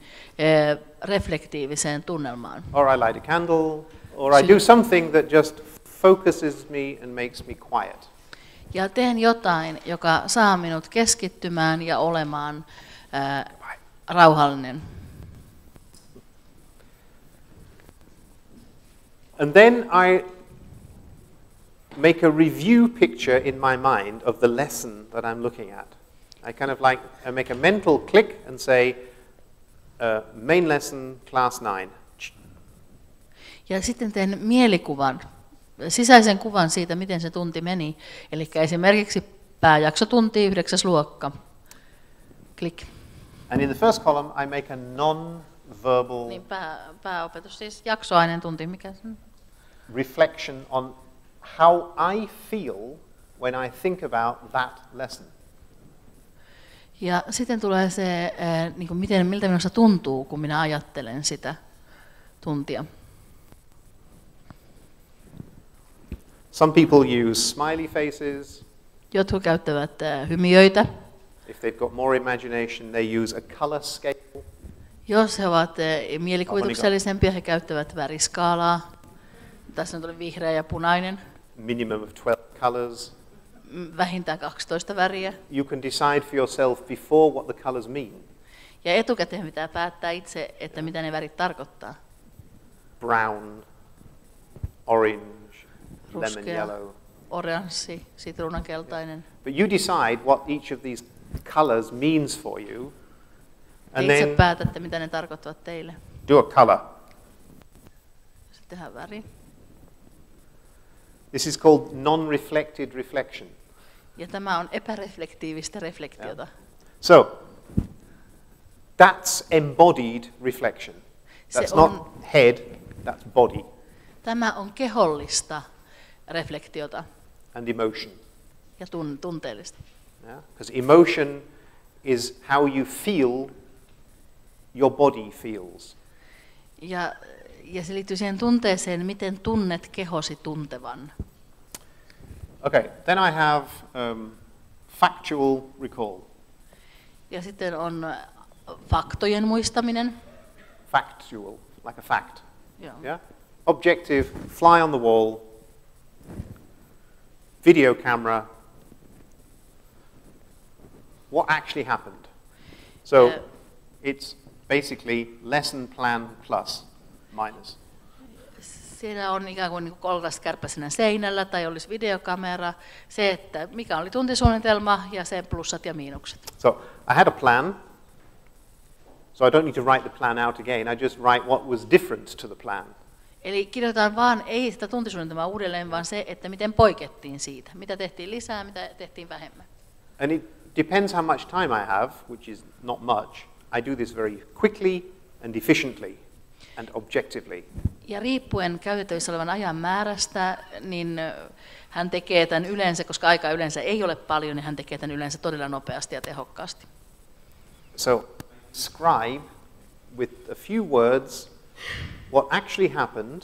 reflektiiviseen tunnelmaan. Or I light a candle, or I do something that just focuses me and makes me quiet. Ja teen jotain, joka saa minut keskittymään ja olemaan rauhallinen. And then I make a review picture in my mind of the lesson that I'm looking at. I make a mental click and say, main lesson, class 9. Ja sitten teen mielikuvan, sisäisen kuvan siitä, miten se tunti meni. Eli esimerkiksi pääjaksotunti 9. luokka. Klik. And in the first column, I make a non-verbal Niin pääopetus, siis jaksoainen tunti, mikä se on? reflection on how I feel when I think about that lesson. Ja sitten tulee se, niin kuin miltä minusta tuntuu, kun minä ajattelen sitä tuntia. Some people use smiley faces. Jotkut käyttävät hymiöitä. If they've got more imagination, they use a color scale. Jos he ovat mielikuvituksellisempia, he käyttävät väriskaalaa. Tässä nyt oli vihreä ja punainen. Minimum of 12 colors. Vähintään 12 väriä. You can decide for yourself before what the colors mean. Ja etukäteen pitää päättää itse, että mitä ne värit tarkoittaa. Brown, orange, lemon Ruskea, yellow. oranssi, sitruunankeltainen. But you decide what each of these colors means for you. Ja And itse then päätätte, mitä ne tarkoittavat teille. do a color. Sitten tehdään väri. This is called non-reflected reflection. Ja tämä on epäreflektiivistä reflektiota. So, that's embodied reflection. That's not head, that's body Tämä on kehollista reflektiota and emotion. ja tunteellista. Because emotion is how you feel your body feels. Ja se liittyy siihen tunteeseen, miten tunnet kehosi tuntevan. Okay, then I have factual recall. Ja sitten on faktojen muistaminen. Factual, like a fact. Joo. Yeah? Objective, fly on the wall, video camera. What actually happened? So it's basically lesson plan plus, minus. Siellä on ikään kuin oltaisiin kärpäsenä seinällä tai olisi videokamera, se, että mikä oli tuntisuunnitelma ja sen plussat ja miinukset. So I had a plan, so I don't need to write the plan out again. I just write what was different to the plan. Eli kirjoitetaan vaan ei sitä tuntisuunnitelmaa uudelleen, vaan se, että miten poikettiin siitä. Mitä tehtiin lisää, mitä tehtiin vähemmän. And it depends how much time I have, which is not much. I do this very quickly and efficiently and objectively. Ja riippuen käytettävissä olevan ajan määrästä, niin hän tekee tämän yleensä, koska aikaa yleensä ei ole paljon, niin hän tekee tämän yleensä todella nopeasti ja tehokkaasti. So describe with a few words what actually happened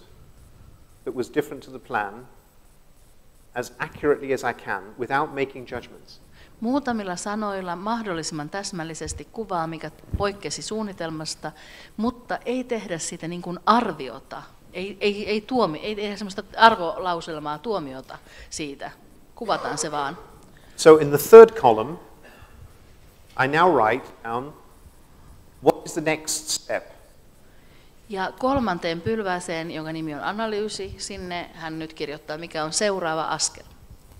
that was different to the plan as accurately as I can without making judgments. Muutamilla sanoilla mahdollisimman täsmällisesti kuvaa, mikä poikkesi suunnitelmasta, mutta ei tehdä siitä niin kuin arviota, ei tehdä sellaista arvolauselmaa, tuomiota siitä, kuvataan se vaan. So in the third column, I now write down what is the next step. Ja kolmanteen pylvääseen, jonka nimi on analyysi, sinne hän nyt kirjoittaa, mikä on seuraava askel.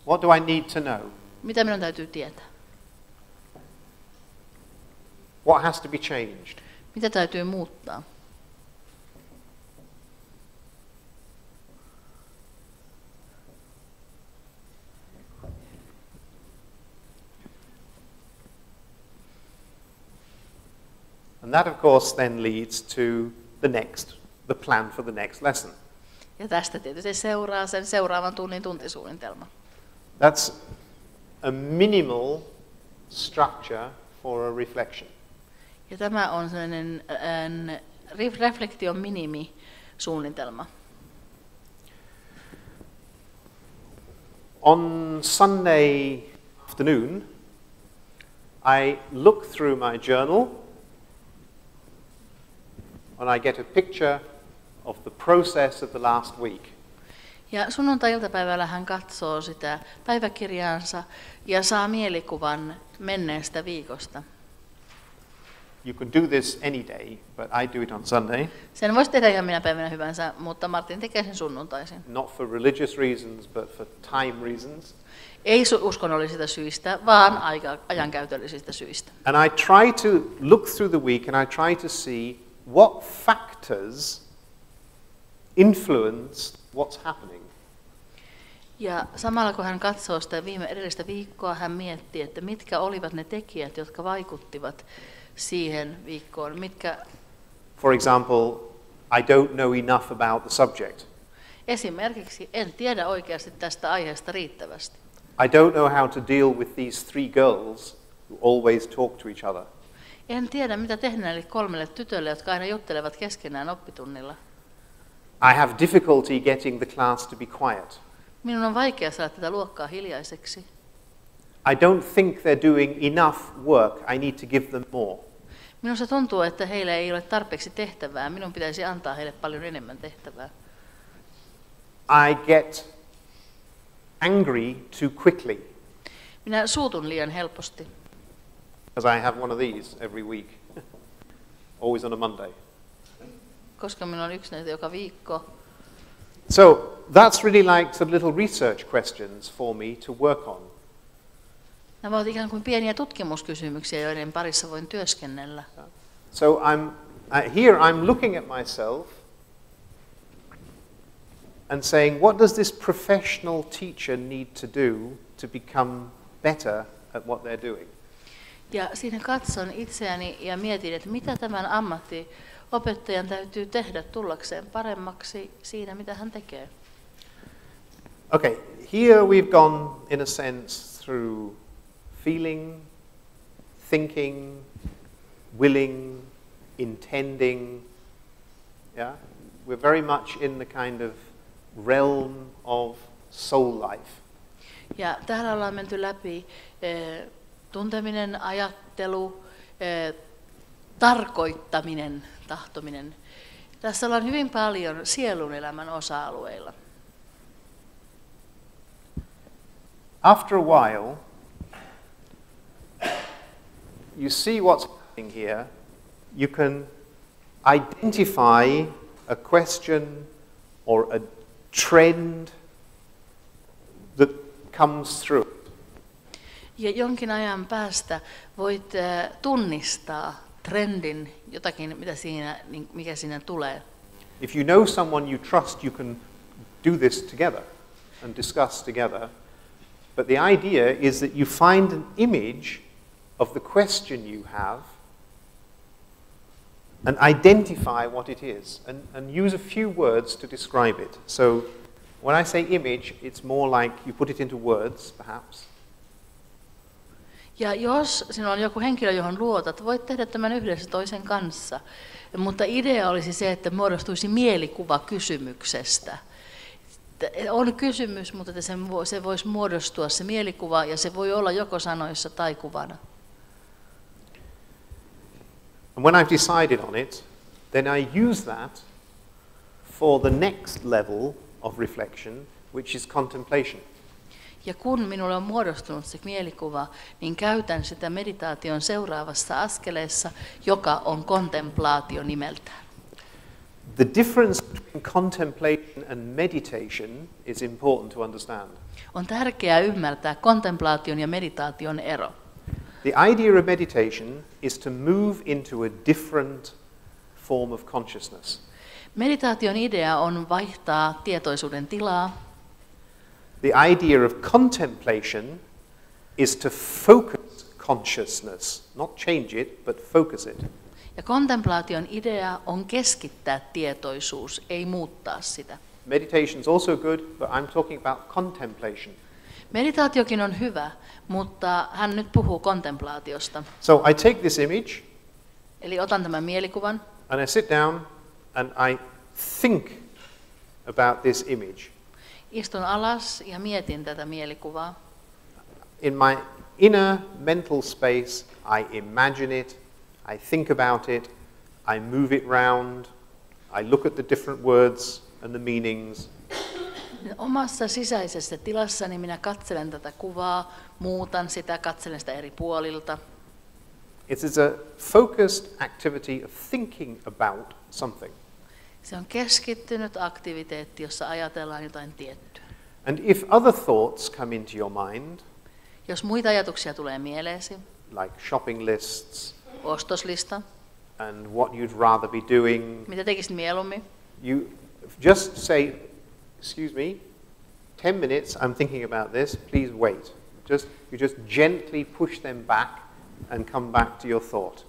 What do I need to know? Mitä minun täytyy tietää? What has to be changed? Mitä täytyy muuttaa? And that of course then leads to the plan for the next lesson. Ja tästä tietysti seuraa sen seuraavan tunnin tuntisuunnitelma. That's a minimal structure for a reflection. Ja tämä on sellainen reflektion minimisuunnitelma. On Sunday afternoon, I look through my journal and I get a picture of the process of the last week. Ja sunnuntai-iltapäivällä hän katsoo sitä päiväkirjaansa ja saa mielikuvan menneestä viikosta. You can do this any day, but I do it on Sunday. Sen voisi tehdä ihan minä päivänä hyvänsä, mutta Martin tekee sen sunnuntaisin. Not for religious reasons, but for time reasons. Ei uskonnollisista syistä, vaan ajankäytöllisistä syistä. And I try to look through the week and I try to see what factors influenced what's happening. Ja samalla kun hän katsoo sitä edellistä viikkoa, hän miettii, että mitkä olivat ne tekijät, jotka vaikuttivat siihen viikkoon. For example, I don't know enough about the subject. Esimerkiksi en tiedä oikeasti tästä aiheesta riittävästi. I don't know how to deal with these three girls who always talk to each other. En tiedä, mitä tehdä näille 3 tytölle, jotka aina juttelevat keskenään oppitunnilla. I have difficulty getting the class to be quiet. Minun on vaikea saada tätä luokkaa hiljaiseksi. I don't think they're doing enough work. I need to give them more. Minusta tuntuu, että heillä ei ole tarpeeksi tehtävää. Minun pitäisi antaa heille paljon enemmän tehtävää. I get angry too quickly. Minä suutun liian helposti. Because I have one of these every week. Always on a Monday. Koska minulla on yksi näitä joka viikko. So that's really like some little research questions for me to work on. Nämä ovat ikään kuin pieniä tutkimuskysymyksiä, joiden parissa voin työskennellä. So here I'm looking at myself and saying, what does this professional teacher need to do to become better at what they're doing? Ja siinä katson itseäni ja mietin, että mitä tämän ammattiopettajan täytyy tehdä tullakseen paremmaksi siinä, mitä hän tekee. Okay, here we've gone in a sense through feeling, thinking, willing, intending. Yeah, we're very much in the kind of realm of soul life. Ja täällä ollaan menty läpi tunteminen, ajattelu, tarkoittaminen, tahtominen. Tässä ollaan hyvin paljon sielun elämän osa-alueilla. After a while, you see what's happening here, you can identify a question or a trend that comes through. Ja jonkin ajan päästä voit tunnistaa trendin, jotakin, mikä siinä tulee. If you know someone you trust, you can do this together and discuss together. But the idea is that you find an image of the question you have and identify what it is and use a few words to describe it. So when I say image, it's more like you put it into words, perhaps. Ja jos sinulla on joku henkilö, johon luotat, voit tehdä tämän yhdessä toisen kanssa. Mutta idea olisi se, että muodostuisi mielikuva kysymyksestä. On kysymys, mutta se voisi muodostua se mielikuva, ja se voi olla joko sanoissa tai kuvana. And when I've decided on it, then I use that for the next level of reflection, which is contemplation. Ja kun minulle on muodostunut se mielikuva, niin käytän sitä meditaation seuraavassa askeleessa, joka on kontemplaatio nimeltään. The difference between contemplation and meditation is important to understand. On tärkeää ymmärtää kontemplaation ja meditaation ero. The idea of meditation is to move into a different form of consciousness. Meditaation idea on vaihtaa tietoisuuden tilaa. The idea of contemplation is to focus consciousness, not change it, but focus it. Ja kontemplaation idea on keskittää tietoisuus, ei muuttaa sitä. Meditation is also good, but I'm talking about contemplation. Meditaatiokin on hyvä, mutta hän nyt puhuu kontemplaatiosta. So I take this image, Eli otan tämän mielikuvan and I sit down and I think about this image. Istun alas ja mietin tätä mielikuvaa. In my inner mental space, I imagine it, I think about it, I move it round, I look at the different words and the meanings. Omassa sisäisessä tilassani minä katselen tätä kuvaa, muutan sitä, katselen sitä eri puolilta. It is a focused activity of thinking about something. Se on keskittynyt aktiviteetti, jossa ajatellaan jotain tiettyä. And if other thoughts come into your mind, Jos muita ajatuksia tulee mieleesi, like shopping lists ostoslista, and what you'd rather be doing, mitä tekisit mieluummin, you just say, excuse me, 10 minutes, I'm thinking about this, please wait. You just gently push them back and come back to your thought.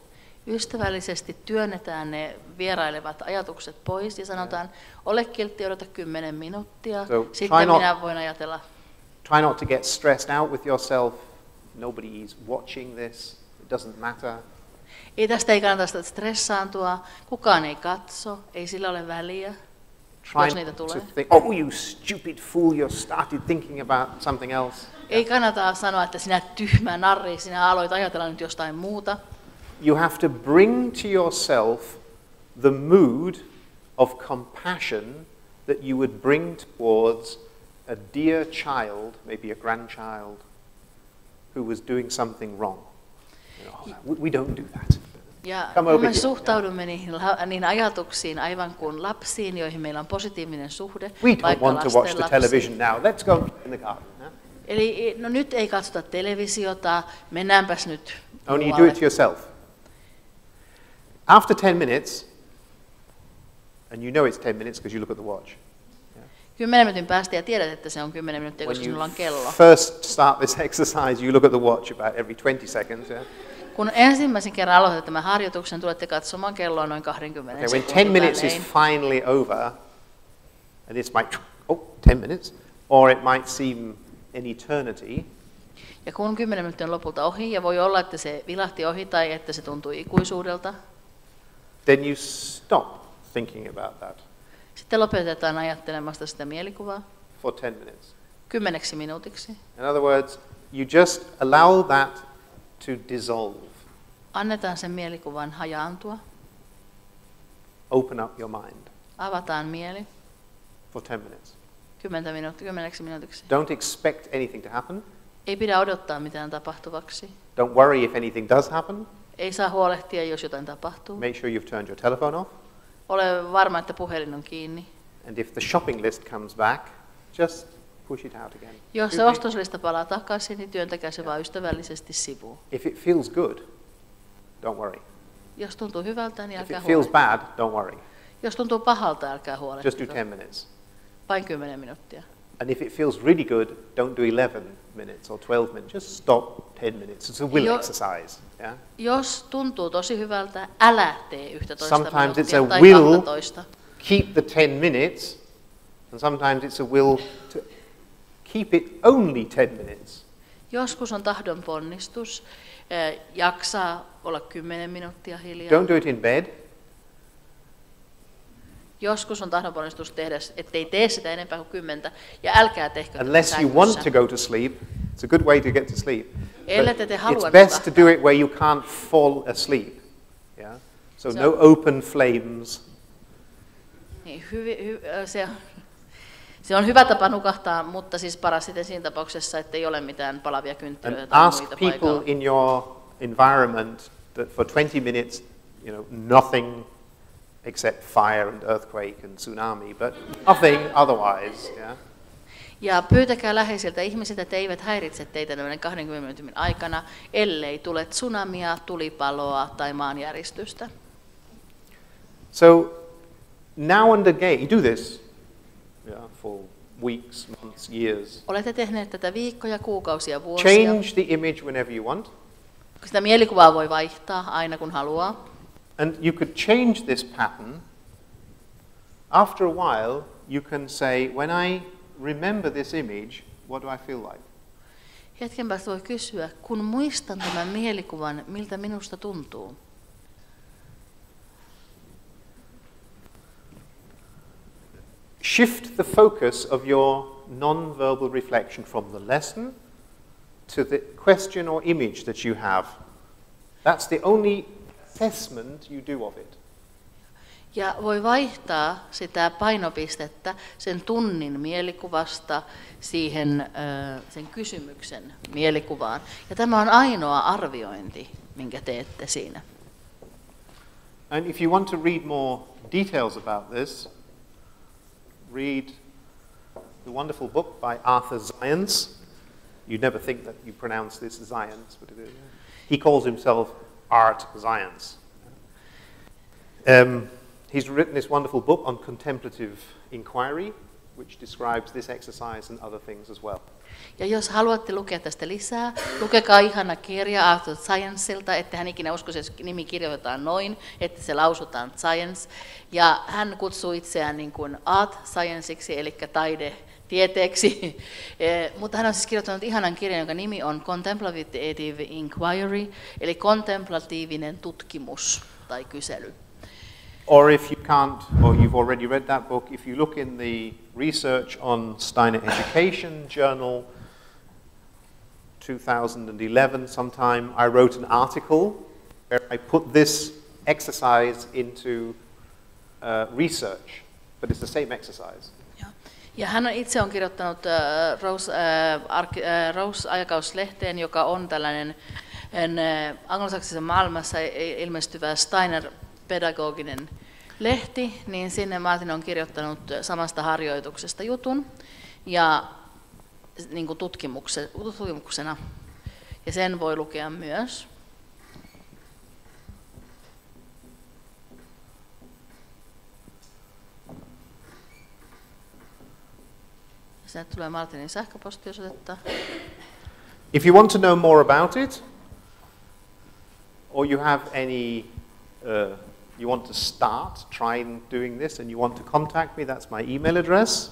Ystävällisesti työnnetään ne vierailevat ajatukset pois ja sanotaan, ole kiltti, odota 10 minuuttia, So sitten minä voin ajatella. Try not to get stressed out with yourself. Nobody is watching this. It doesn't matter. Ei kannata stressaantua, kukaan ei katso, ei sillä ole väliä, Try jos niitä to tulee. think, oh, you stupid fool, you started thinking about something else. Ei kannata sanoa, että sinä tyhmä narri, sinä aloit ajatella nyt jostain muuta. You have to bring to yourself the mood of compassion that you would bring towards a dear child, maybe a grandchild, who was doing something wrong. We don't do that. Ja Come kun over me here. suhtaudumme niihin ajatuksiin aivan kuin lapsiin, joihin meillä on positiivinen suhde, We don't vaikka want to watch the lastenlapsiin. television now. Let's go in the garden. No? Eli no nyt ei katsota televisiota, mennäänpäs nyt Only you do muualle. it yourself. After 10 minutes, and you know it's 10 minutes because you look at the watch. 10 minuutin päästä ja tiedät, että se on 10 minuuttia, koska When sinulla you on kello. first start this exercise, you look at the watch about every 20 seconds. Yeah? Kun ensimmäisen kerran aloitatte tämän harjoituksen, tulette katsomaan kelloa noin 20 Okay, when sekuntia 10 minutes is välein. finally over, and this might, 10 minutes, or it might seem an eternity, Ja kun 10 minuuttia on lopulta ohi, ja voi olla, että se vilahti ohi tai että se tuntui ikuisuudelta, then you stop thinking about that sitten lopetetaan ajattelemasta sitä mielikuvaa for 10 minutes. 10 minuutiksi. In other words, you just allow that to dissolve, Annetaan sen mielikuvan hajaantua, open up your mind avataan mieli for 10 minutes. 10 minuutiksi. Don't expect anything to happen. Ei pidä odottaa mitään tapahtuvaksi. Don't worry if anything does happen. Ei saa huolehtia, jos jotain tapahtuu. Make sure you've turned your telephone off. Ole varma, että puhelin on kiinni. And if the shopping list comes back, just push it out again. Jos se ostoslista palaa takaisin, niin työntäkää se vaan ystävällisesti sivuun. If it feels good, don't worry. Jos tuntuu hyvältä, niin If älkää it feels huolehtia. bad, don't worry. Jos tuntuu pahalta, älkää Just do huolehtia. 10 minutes. Vain 10 minuuttia. And if it feels really good, don't do 11 minutes or 12 minutes. Just stop 10 minutes. It's a will exercise. Yeah? Jos tuntuu tosi hyvältä, älä tee 11 Sometimes it's minuuttia a tai will 12. keep the 10 minutes, and sometimes it's a will to keep it only 10 minutes. Joskus on tahdon ponnistus, jaksaa olla 10 minuuttia hiljaa. Don't do it in bed. Joskus on tahdon ponnistus tehdä, ettei tee sitä enempää kuin 10, ja älkää tehkö Unless you want to go to sleep, it's a good way to get to sleep. Ellette te halua It's best to nukahtaa. do it where you can't fall asleep. Yeah? So no open flames. Niin, se on hyvä tapa nukahtaa, mutta siis paras sitten siinä tapauksessa, että ei ole mitään palavia kynttilöitä And tai ask muita people paikalla. in your environment that for 20 minutes, nothing except fire and earthquake and tsunami, but nothing otherwise. Yeah? Ja pyytäkää läheisiltä ihmisiltä, että eivät häiritse teitä noiden 20 minuutin aikana, ellei tule tsunamia, tulipaloa tai maanjäristystä. So now and again, you do this for weeks, months, years. Olette tehneet tätä viikkoja, kuukausia, vuosia. Change the image whenever you want. Sitä mielikuvaa voi vaihtaa aina kun haluaa. And you could change this pattern. After a while, you can say, when I remember this image, what do I feel like? Hetken päästä voi kysyä, kun muistan tämän mielikuvan, miltä minusta tuntuu. Shift the focus of your non-verbal reflection from the lesson to the question or image that you have. That's the only assessment you do of it. Ja voi vaihtaa sitä painopistettä sen tunnin mielikuvasta siihen sen kysymyksen mielikuvaan. Ja tämä on ainoa arviointi, minkä teette siinä. And if you want to read more details about this, read the wonderful book by Arthur Zients. You'd never think that you pronounce this Zients, but it is. He calls himself Art Zients. He's written this wonderful book on contemplative inquiry, which describes this exercise and other things as well. Ja jos haluatte lukea tästä lisää, lukekaa ihana kirja Arthur Zientsilta, että hän ikinä uskoisi, että nimi kirjoitetaan noin, että se lausutaan science. Ja hän kutsuu itseään niin kuin art scienceiksi, eli taidetieteeksi. Mutta hän on siis kirjoittanut ihanan kirjan, jonka nimi on Contemplative Inquiry, eli kontemplatiivinen tutkimus tai kysely. Or if you can't, or you've already read that book, if you look in the research on Steiner Education Journal, 2011 sometime, I wrote an article where I put this exercise into research, but it's the same exercise. Ja hän itse on kirjoittanut Rose-aikakauslehteen, joka on tällainen anglosaksisessa maailmassa ilmestyvä Steiner-pedagoginen lehti, niin sinne Martyn on kirjoittanut samasta harjoituksesta jutun ja niin kuin tutkimuksena. Ja sen voi lukea myös. Sinne tulee Martynin sähköpostiosoitetta. If you want to know more about it, or you have any, you want to start trying doing this and you want to contact me, that's my email address.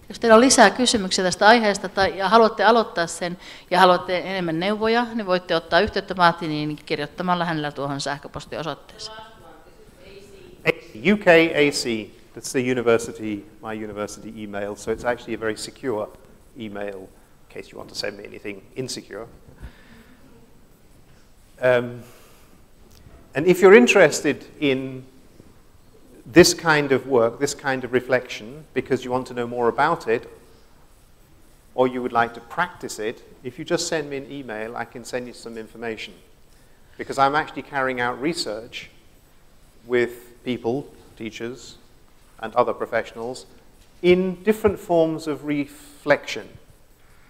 Jos teillä on lisää kysymyksiä tästä aiheesta ja haluatte aloittaa sen ja haluatte enemmän neuvoja, niin voitte ottaa yhteyttä Martyniin kirjoittamalla hänellä tuohon sähköpostiosoitteeseen. UKAC, that's the university, my university email, so it's actually a very secure email in case you want to send me anything insecure. And if you're interested in this kind of work, this kind of reflection, because you want to know more about it, or you would like to practice it, if you just send me an email, I can send you some information. because I'm actually carrying out research with people, teachers and other professionals, in different forms of reflection.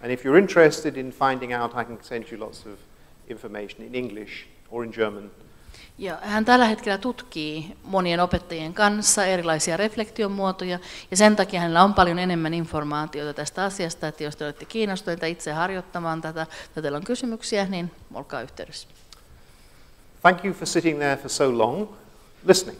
And if you're interested in finding out, I can send you lots of information in English or in German. Ja hän tällä hetkellä tutkii monien opettajien kanssa erilaisia reflektiomuotoja, ja sen takia hänellä on paljon enemmän informaatiota tästä asiasta, että jos te olette kiinnostuneita itse harjoittamaan tätä, tai teillä on kysymyksiä, niin olkaa yhteydessä. Thank you for sitting there for so long, listening.